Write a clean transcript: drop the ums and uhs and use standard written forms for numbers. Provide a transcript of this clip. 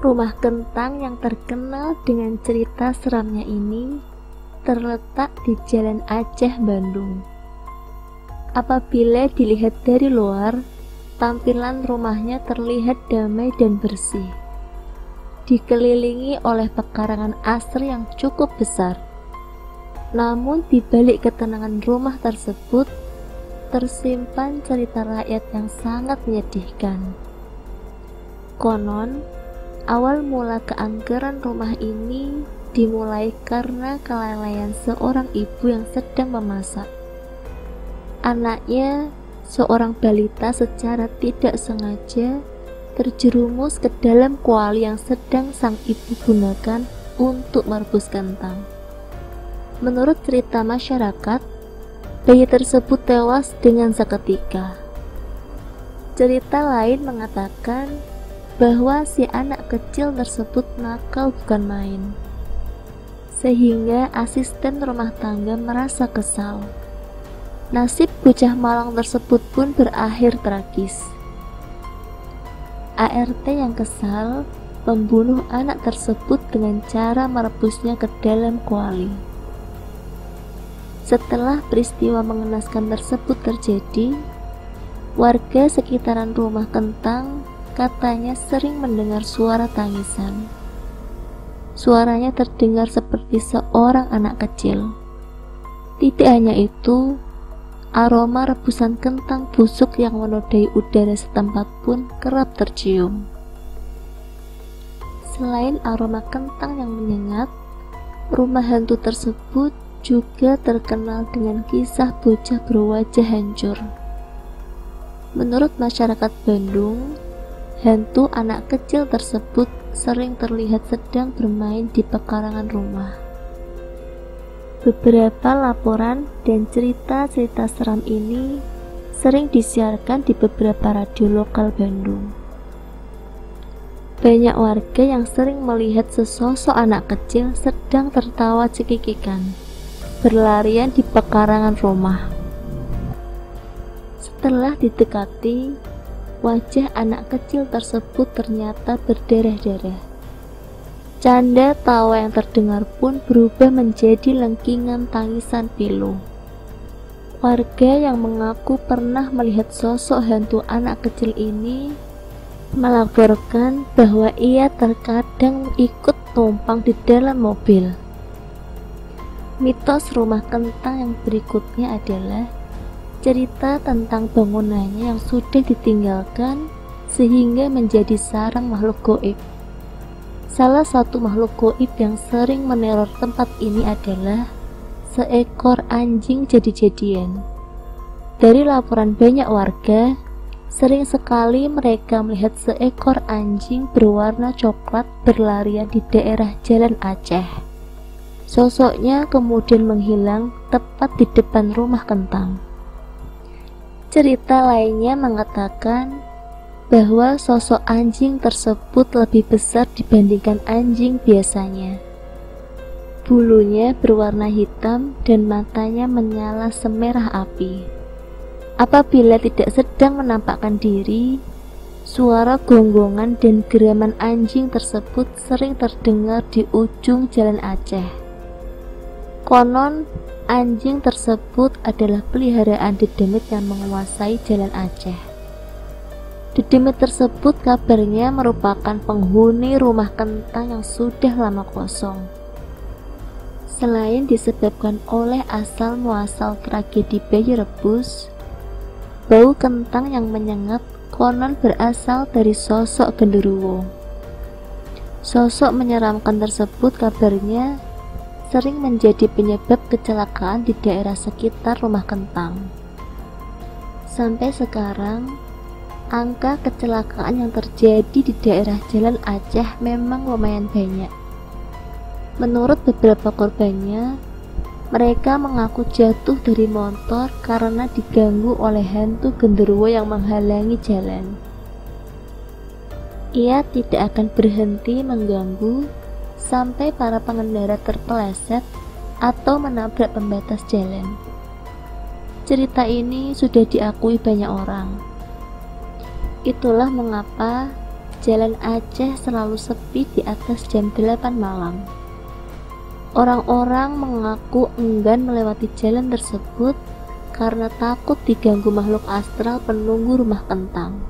Rumah kentang yang terkenal dengan cerita seramnya ini terletak di Jalan Aceh, Bandung. Apabila dilihat dari luar, tampilan rumahnya terlihat damai dan bersih, dikelilingi oleh pekarangan asri yang cukup besar. Namun di balik ketenangan rumah tersebut tersimpan cerita rakyat yang sangat menyedihkan. Konon, awal mula keangkeran rumah ini dimulai karena kelalaian seorang ibu yang sedang memasak. Anaknya, seorang balita, secara tidak sengaja terjerumus ke dalam kuali yang sedang sang ibu gunakan untuk merebus kentang. Menurut cerita masyarakat, bayi tersebut tewas dengan seketika. Cerita lain mengatakan bahwa si anak kecil tersebut nakal bukan main, sehingga asisten rumah tangga merasa kesal. Nasib bocah malang tersebut pun berakhir tragis. ART yang kesal membunuh anak tersebut dengan cara merebusnya ke dalam kuali. Setelah peristiwa mengenaskan tersebut terjadi, warga sekitaran rumah kentang katanya sering mendengar suara tangisan. Suaranya terdengar seperti seorang anak kecil. Tidak hanya itu, aroma rebusan kentang busuk yang menodai udara setempat pun kerap tercium. Selain aroma kentang yang menyengat, rumah hantu tersebut juga terkenal dengan kisah bocah berwajah hancur. Menurut masyarakat Bandung, hantu anak kecil tersebut sering terlihat sedang bermain di pekarangan rumah. Beberapa laporan dan cerita-cerita seram ini sering disiarkan di beberapa radio lokal Bandung. Banyak warga yang sering melihat sesosok anak kecil sedang tertawa cekikikan, berlarian di pekarangan rumah. Setelah didekati, wajah anak kecil tersebut ternyata berdarah-darah. Canda tawa yang terdengar pun berubah menjadi lengkingan tangisan pilu. Warga yang mengaku pernah melihat sosok hantu anak kecil ini melaporkan bahwa ia terkadang ikut tumpang di dalam mobil. Mitos rumah kentang yang berikutnya adalah cerita tentang bangunannya yang sudah ditinggalkan sehingga menjadi sarang makhluk gaib. Salah satu makhluk gaib yang sering meneror tempat ini adalah seekor anjing jadi-jadian. Dari laporan banyak warga, sering sekali mereka melihat seekor anjing berwarna coklat berlarian di daerah Jalan Aceh. Sosoknya kemudian menghilang tepat di depan rumah kentang. Cerita lainnya mengatakan bahwa sosok anjing tersebut lebih besar dibandingkan anjing biasanya. Bulunya berwarna hitam dan matanya menyala semerah api. Apabila tidak sedang menampakkan diri, suara gonggongan dan geraman anjing tersebut sering terdengar di ujung Jalan Aceh. Konon, anjing tersebut adalah peliharaan dedemit yang menguasai Jalan Aceh. Dedemit tersebut kabarnya merupakan penghuni rumah kentang yang sudah lama kosong. Selain disebabkan oleh asal-muasal tragedi bayi rebus, bau kentang yang menyengat konon berasal dari sosok genderuwo. Sosok menyeramkan tersebut kabarnya sering menjadi penyebab kecelakaan di daerah sekitar rumah kentang. Sampai sekarang, angka kecelakaan yang terjadi di daerah Jalan Aceh memang lumayan banyak. Menurut beberapa korbannya, mereka mengaku jatuh dari motor karena diganggu oleh hantu genderuwo yang menghalangi jalan. Ia tidak akan berhenti mengganggu sampai para pengendara terpeleset atau menabrak pembatas jalan. Cerita ini sudah diakui banyak orang. Itulah mengapa jalan Aceh selalu sepi di atas jam 8 malam. Orang-orang mengaku enggan melewati jalan tersebut karena takut diganggu makhluk astral penunggu rumah kentang.